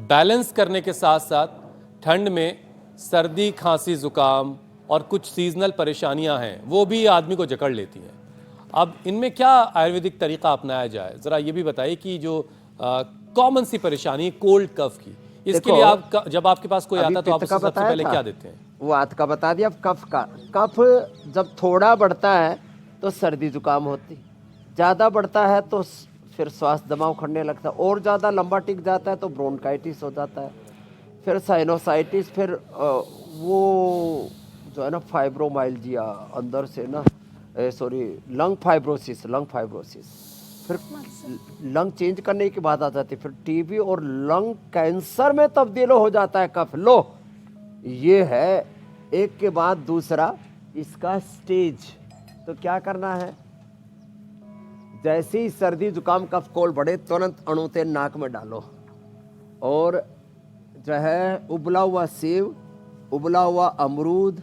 बैलेंस करने के साथ साथ ठंड में सर्दी खांसी जुकाम और कुछ सीजनल परेशानियां हैं वो भी आदमी को जकड़ लेती हैं। अब इनमें क्या आयुर्वेदिक तरीका अपनाया जाए, जरा ये भी बताइए कि जो कॉमन सी परेशानी कोल्ड कफ की, इसके लिए आप जब आपके पास कोई आता तो आप पित्त उससे का सबसे बताया पहले था, क्या देते हैं? वो वात का बता दिया। अब कफ का, कफ जब थोड़ा बढ़ता है तो सर्दी जुकाम होती, ज़्यादा बढ़ता है तो फिर श्वास दबाव खड़ने लगता है, और ज़्यादा लंबा टिक जाता है तो ब्रोंकाइटिस हो जाता है, फिर साइनोसाइटिस, फिर वो जो है ना फाइब्रोमाइल्जिया अंदर से ना, सॉरी लंग फाइब्रोसिस, फिर लंग चेंज करने की बात आ जाती है, फिर टीबी और लंग कैंसर में तब्दील हो जाता है कफ। लो, ये है एक के बाद दूसरा इसका स्टेज। तो क्या करना है, जैसे ही सर्दी जुकाम कफ कोल्ड बढ़े तुरंत अणुते नाक में डालो, और जो है उबला हुआ सेव, उबला हुआ अमरूद,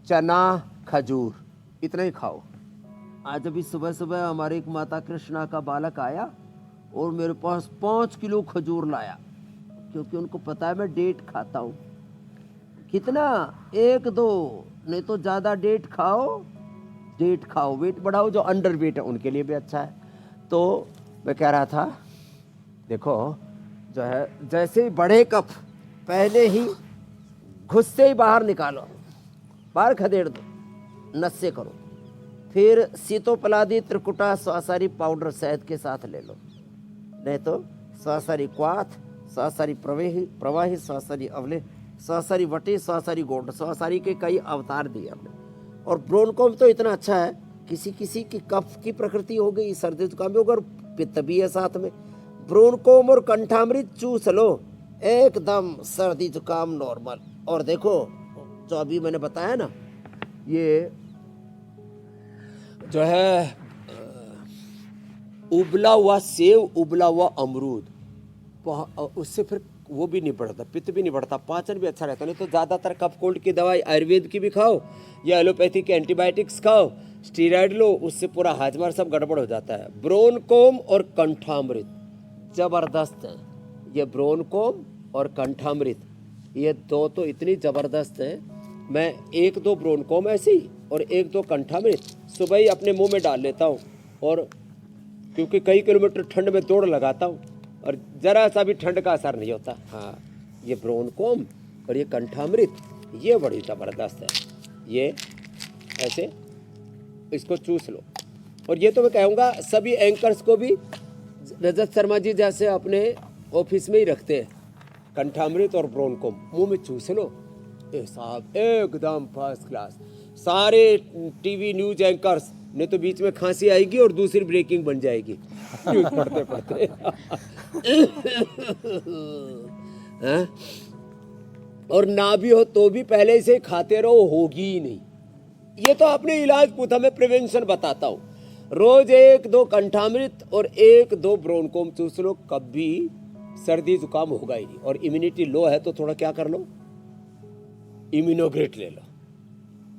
चना, खजूर, इतना ही खाओ। आज अभी सुबह सुबह हमारे एक माता कृष्णा का बालक आया और मेरे पास 5 किलो खजूर लाया, क्योंकि उनको पता है मैं डेट खाता हूँ। कितना? 1-2, नहीं तो ज़्यादा डेट खाओ, वेट बढ़ाओ। जो अंडर वेट है उनके लिए भी अच्छा है। तो मैं कह रहा था, देखो जो है जैसे ही बढ़े कफ, पहले ही घुस से ही बाहर निकालो, बाहर खदेड़ दो, नस्से करो, फिर सीतोपलादी, त्रिकुटा, स्वासारी पाउडर शहद के साथ ले लो, नहीं तो स्वासारी क्वाथ, स्वासारी प्रवाही, स्वासारी अवले, स्वासारी वटे, स्वासारी गोंड, स्वासारी के कई अवतार दिए हमने। और ब्रोनकोम तो इतना अच्छा है, किसी किसी की कफ की प्रकृति हो गई, सर्दी जुकाम भी होगा और पित्त भी है साथ में, ब्रोनकोम और कंठामृत चूस लो, एकदम सर्दी जुकाम नॉर्मल। और देखो जो अभी मैंने बताया ना, ये जो है उबला हुआ सेव, उबला हुआ अमरूद, उससे फिर वो भी नहीं बढ़ता, पित्त भी नहीं बढ़ता, पाचन भी अच्छा रहता। नहीं तो ज़्यादातर कफ कोल्ड की दवाई आयुर्वेद की भी खाओ या एलोपैथी के एंटीबायोटिक्स खाओ, स्टीरॉयड लो, उससे पूरा हाजमा सब गड़बड़ हो जाता है। ब्रोनकोम और कंठामृत जबरदस्त है। ये ब्रोनकोम और कंठामृत, ये दो तो इतनी ज़बरदस्त है। मैं 1-2 ब्रोनकोम ऐसे ही और 1-2 कंठामृत सुबह ही अपने मुंह में डाल लेता हूँ, और क्योंकि कई किलोमीटर ठंड में दौड़ लगाता हूँ और ज़रा सा भी ठंड का असर नहीं होता। हाँ, ये ब्रोनकोम और ये कंठामृत ये बड़ी ज़बरदस्त है। ये ऐसे इसको चूस लो। और ये तो मैं कहूँगा सभी एंकर्स को भी, रजत शर्मा जी जैसे अपने ऑफिस में ही रखते हैं, कंठामृत और ब्रोनकोम मुंह में चूस लो, ए साहब एकदम फर्स्ट क्लास। सारे टीवी न्यूज एंकर्स ने तो बीच में खांसी आएगी और दूसरी ब्रेकिंग बन जाएगी। न्यूज पढ़ते पढ़ते। हैं? और ना भी हो तो भी पहले से खाते रहो, होगी ही नहीं। ये तो आपने इलाज पूछा, मैं प्रिवेंशन बताता हूँ। रोज 1-2 कंठामृत और 1-2 ब्रोनकोम चूस लो, कभी सर्दी जुकाम होगा ही नहीं। और इम्यूनिटी लो है तो थोड़ा क्या कर लो, इम्यूनोग्रेट ले लो।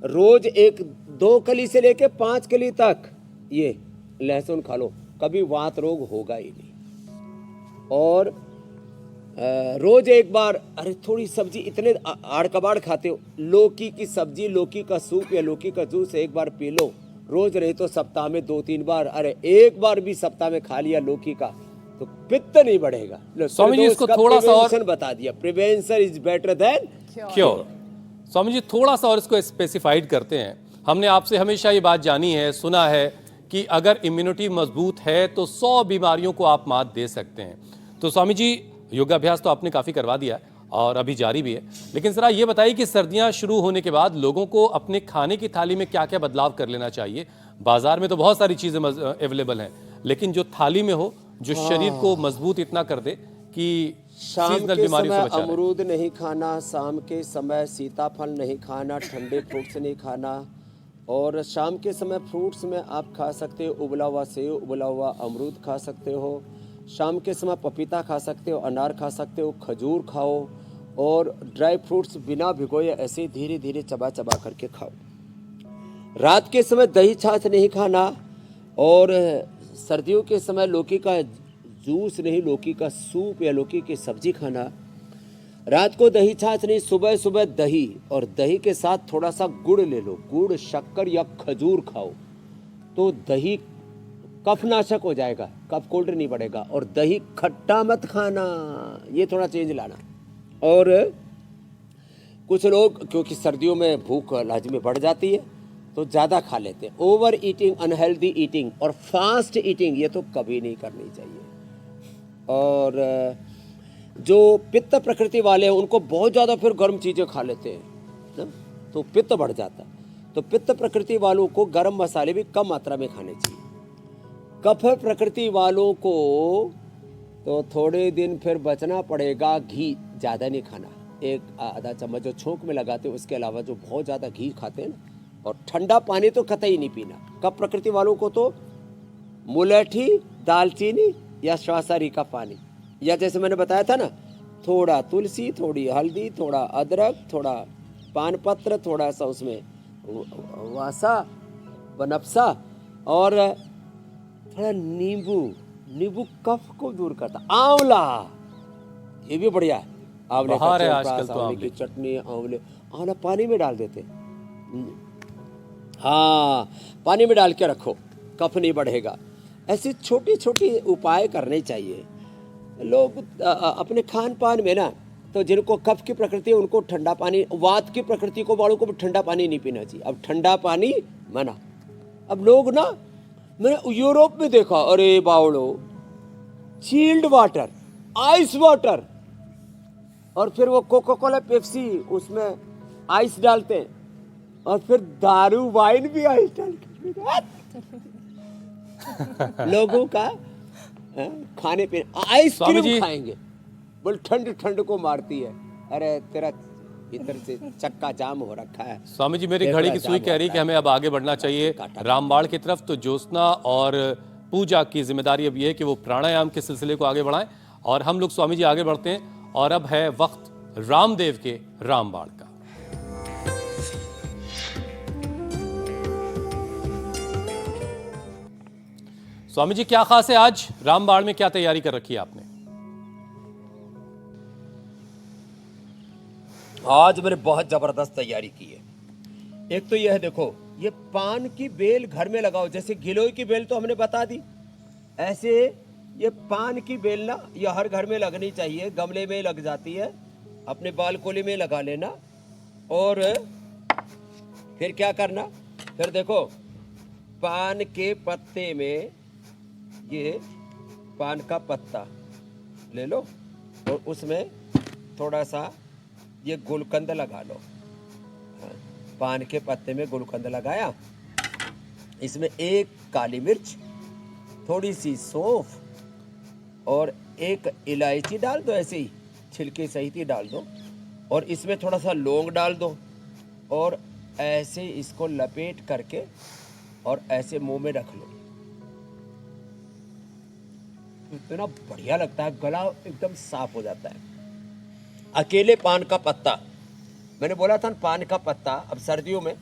रोज 1-2 कली से लेके 5 कली तक ये लहसुन खा लो, कभी वात रोग होगा ही नहीं। और रोज एक बार, अरे थोड़ी सब्जी, इतने आड़ कबाड़ खाते हो, लौकी की सब्जी, लौकी का सूप या लौकी का जूस एक बार पी लो। रोज नहीं तो सप्ताह में 2-3 बार, अरे एक बार भी सप्ताह में खा लिया लौकी का तो पित्त नहीं बढ़ेगा। स्वामी जी इसको थोड़ा सा और बता दिया, prevention is better than cure. Swami ji थोड़ा सा और इसको स्पेसिफाइड करते हैं। हमने आपसे हमेशा ये बात जानी है, सुना है कि अगर इम्यूनिटी मजबूत है तो 100 बीमारियों को आप मात दे सकते हैं। तो स्वामी जी योगाभ्यास तो आपने काफ़ी करवा दिया है और अभी जारी भी है, लेकिन जरा ये बताइए कि सर्दियां शुरू होने के बाद लोगों को अपने खाने की थाली में क्या क्या बदलाव कर लेना चाहिए। बाजार में तो बहुत सारी चीज़ें अवेलेबल हैं, लेकिन जो थाली में हो, जो शरीर को मजबूत इतना कर दे कि शाम सीजनल के बीमारी से समय बचा रहे। अमरूद नहीं खाना, शाम के समय सीताफल नहीं खाना, ठंडे फ्रूट्स नहीं खाना। और शाम के समय फ्रूट्स में आप खा सकते हो उबला हुआ सेव, उबला हुआ अमरूद खा सकते हो। शाम के समय पपीता खा सकते हो, अनार खा सकते हो, खजूर खाओ। और ड्राई फ्रूट्स बिना भिगोए ऐसे धीरे धीरे चबा चबा करके खाओ। रात के समय दही छाछ नहीं खाना। और सर्दियों के समय लौकी का जूस नहीं, लौकी का सूप या लौकी की सब्जी खाना। रात को दही छाछ नहीं, सुबह सुबह दही, और दही के साथ थोड़ा सा गुड़ ले लो, गुड़, शक्कर या खजूर खाओ तो दही कफनाशक हो जाएगा, कफ कोल्ड नहीं बढ़ेगा। और दही खट्टा मत खाना, ये थोड़ा चेंज लाना। और कुछ लोग क्योंकि सर्दियों में भूख लाजमी बढ़ जाती है तो ज़्यादा खा लेते हैं। ओवर ईटिंग, अनहेल्दी ईटिंग और फास्ट ईटिंग ये तो कभी नहीं करनी चाहिए। और जो पित्त प्रकृति वाले हैं उनको बहुत ज़्यादा फिर गर्म चीज़ें खा लेते हैं ना, तो पित्त बढ़ जाता है। तो पित्त प्रकृति वालों को गर्म मसाले भी कम मात्रा में खाने चाहिए। कफ प्रकृति वालों को तो थोड़े दिन फिर बचना पड़ेगा, घी ज़्यादा नहीं खाना, 1-आधा चम्मच जो छोंक में लगाते हैं, उसके अलावा जो बहुत ज़्यादा घी खाते हैं ना। और ठंडा पानी तो कतई नहीं पीना। कफ प्रकृति वालों को तो मुलैठी, दालचीनी या श्वासारी का पानी, या जैसे मैंने बताया था ना, थोड़ा तुलसी, थोड़ी हल्दी, थोड़ा अदरक, थोड़ा पान पत्र, थोड़ा सा उसमें वासा, बनफसा और थोड़ा नींबू। नींबू कफ को दूर करता। आंवला, ये भी बढ़िया है। आंवले का बाहर है चोखा, आजकल तो आंवले की आंवले। चटनी, आंवला पानी में डाल देते। हाँ, पानी में डाल के रखो, कफ नहीं बढ़ेगा। ऐसी छोटी छोटी उपाय करने चाहिए। लोग अपने खान पान में ना, तो जिनको कफ की प्रकृति है उनको ठंडा पानी, वात की प्रकृति को वालों को भी ठंडा पानी नहीं पीना चाहिए। अब ठंडा पानी मना। अब लोग ना, मैंने यूरोप में देखा, अरे बावड़ो, चिल्ड वाटर, आइस वाटर, और फिर वो कोका कोला, पेप्सी, उसमें आइस डालते हैं, और फिर दारू वाइन भी आइस डाल लोगों का खाने पीने। आइसक्रीम खाएंगे, बोल ठंड ठंड को मारती है। अरे तेरा इधर से चक्का जाम हो रखा है। स्वामी जी मेरी घड़ी की सुई कह रही कि हमें अब आगे बढ़ना चाहिए रामबाण की तरफ। तो ज्योत्सना और पूजा की जिम्मेदारी अब ये है कि वो प्राणायाम के सिलसिले को आगे बढ़ाएं, और हम लोग स्वामी जी आगे बढ़ते हैं। और अब है वक्त रामदेव के रामबाण का। स्वामी जी क्या खास है आज रामबाण में, क्या तैयारी कर रखी है आपने? आज मैंने बहुत जबरदस्त तैयारी की है। एक तो यह देखो, ये पान की बेल घर में लगाओ। जैसे गिलोय की बेल तो हमने बता दी, ऐसे ये पान की बेल ना, ये हर घर में लगनी चाहिए। गमले में लग जाती है, अपने बालकोनी में लगा लेना। और फिर क्या करना, फिर देखो पान के पत्ते में, ये पान का पत्ता ले लो और उसमें थोड़ा सा ये गुलकंद लगा लो। पान के पत्ते में गुलकंद लगाया, इसमें 1 काली मिर्च, थोड़ी सी सौंफ और एक इलायची डाल दो, ऐसे ही छिलके सहित ही डाल दो, और इसमें थोड़ा सा लौंग डाल दो, और ऐसे इसको लपेट करके और ऐसे मुंह में रख लो। इतना बढ़िया लगता है, गला एकदम साफ हो जाता है। अकेले पान का पत्ता, मैंने बोला था ना पान का पत्ता, अब सर्दियों में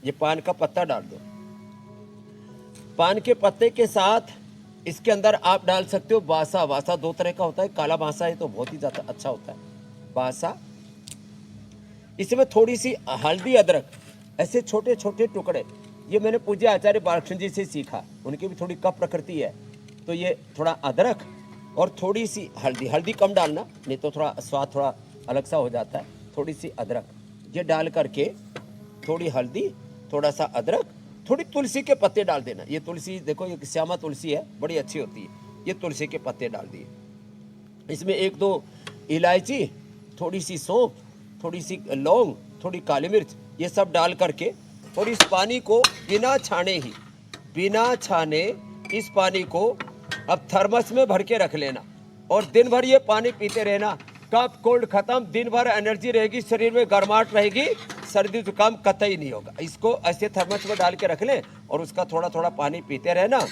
ये पान का पत्ता डाल दो। पान के पत्ते के साथ इसके अंदर आप डाल सकते हो बासा। बासा दो तरह का होता है, काला बासा है तो बहुत ही ज़्यादा अच्छा होता है बासा। इसमें थोड़ी सी हल्दी, अदरक, ऐसे छोटे छोटे टुकड़े। ये मैंने पूज्य आचार्य बालकृष्ण जी से सीखा, उनकी भी थोड़ी कफ प्रकृति है, तो ये थोड़ा अदरक और थोड़ी सी हल्दी, हल्दी कम डालना नहीं तो थोड़ा स्वाद थोड़ा अलग सा हो जाता है। थोड़ी सी अदरक ये डाल करके, थोड़ी हल्दी, थोड़ा सा अदरक, थोड़ी तुलसी के पत्ते डाल देना। ये तुलसी देखो, ये श्यामा तुलसी है, बड़ी अच्छी होती है। ये तुलसी के पत्ते डाल दिए। इसमें एक दो इलायची, थोड़ी सी सौंफ, थोड़ी सी लौंग, थोड़ी काली मिर्च, ये सब डाल करके, और इस पानी को बिना छाने इस पानी को अब थर्मस में भर के रख लेना, और दिन भर ये पानी पीते रहना। कफ कोल्ड खत्म, दिन भर एनर्जी रहेगी, शरीर में गर्माहट रहेगी, सर्दी जुकाम कतई नहीं होगा। इसको ऐसे थर्मस में डाल के रख लें और उसका थोड़ा थोड़ा पानी पीते रहना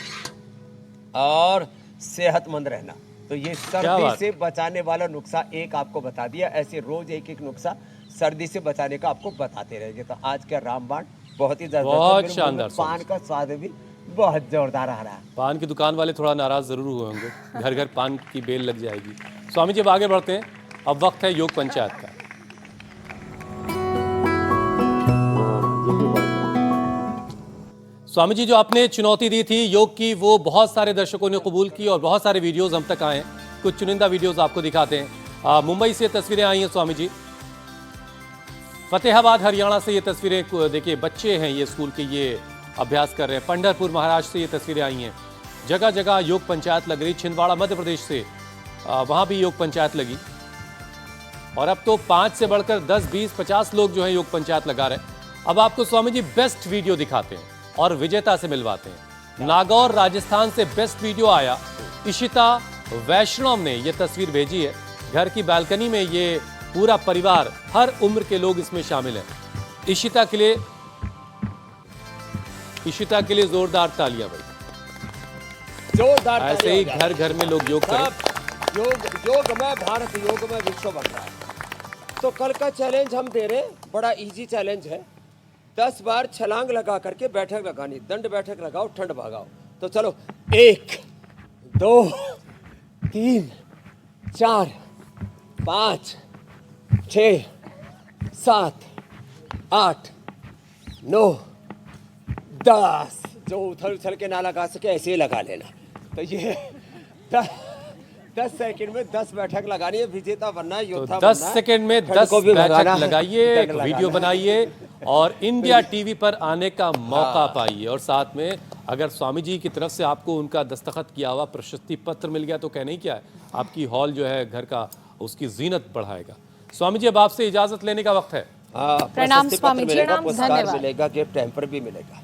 और सेहतमंद रहना। तो ये सर्दी से बचाने वाला नुस्खा एक आपको बता दिया। ऐसे रोज एक एक नुस्खा सर्दी से बचाने का आपको बताते रहेंगे। तो आज का रामबाण बहुत ही बहुत शानदार। पान का स्वाद भी बहुत जोरदार आ रहा है। पान की दुकान वाले थोड़ा नाराज जरूर हुए होंगे, घर घर पान की बेल लग जाएगी। स्वामी जी अब आगे बढ़ते हैं, अब वक्त है योग पंचायत का। स्वामी जी जो आपने चुनौती दी थी योग की, वो बहुत सारे दर्शकों ने कबूल की और बहुत सारे वीडियोस हम तक आए हैं। कुछ चुनिंदा वीडियोस आपको दिखाते हैं। मुंबई से तस्वीरें आई हैं स्वामी जी, फतेहाबाद हरियाणा से ये तस्वीरें देखिए, बच्चे हैं ये स्कूल के, ये अभ्यास कर रहे हैं। पंढरपुर महाराष्ट्र से ये तस्वीरें आई हैं। जगह जगह योग पंचायत लग रही। छिंदवाड़ा मध्य प्रदेश से वहाँ भी योग पंचायत लगी, और अब तो 5 से बढ़कर 10, 20, 50 लोग जो है योग पंचायत लगा रहे हैं। अब आपको स्वामी जी बेस्ट वीडियो दिखाते हैं और विजेता से मिलवाते हैं। नागौर राजस्थान से बेस्ट वीडियो आया। इशिता वैष्णव ने यह तस्वीर भेजी है। घर की बालकनी में ये पूरा परिवार, हर उम्र के लोग इसमें शामिल हैं। इशिता के लिए जोरदार तालियां भाई। जोरदार ऐसे ही घर घर में लोग योग करें। योग में भारत, योग में विश्व बन रहा है। तो कल का चैलेंज हम दे रहे, बड़ा इजी चैलेंज है। 10 बार छलांग लगा करके बैठक लगानी, दंड बैठक लगाओ, ठंड भागाओ। तो चलो 1, 2, 3, 4, 5, 6, 7, 8, 9, 10। जो उछल उछल के ना लगा सके ऐसे ही लगा लेना। तो ये 10 सेकंड में 10 बैठक लगानी है, विजेता बनना है, योद्धा बनना है। 10 सेकंड में 10 बैठक लगाइए, एक वीडियो बनाइए और इंडिया टीवी पर आने का मौका पाइए। और साथ में अगर स्वामी जी की तरफ से आपको उनका दस्तखत किया हुआ प्रशस्ति पत्र मिल गया तो कहना ही क्या है, आपकी हॉल जो है घर का, उसकी जीनत बढ़ाएगा। स्वामी जी अब आपसे इजाजत लेने का वक्त है। प्रणाम स्वामी जी, पुरस्कार मिलेगा, गिफ्ट हैम्पर भी मिलेगा।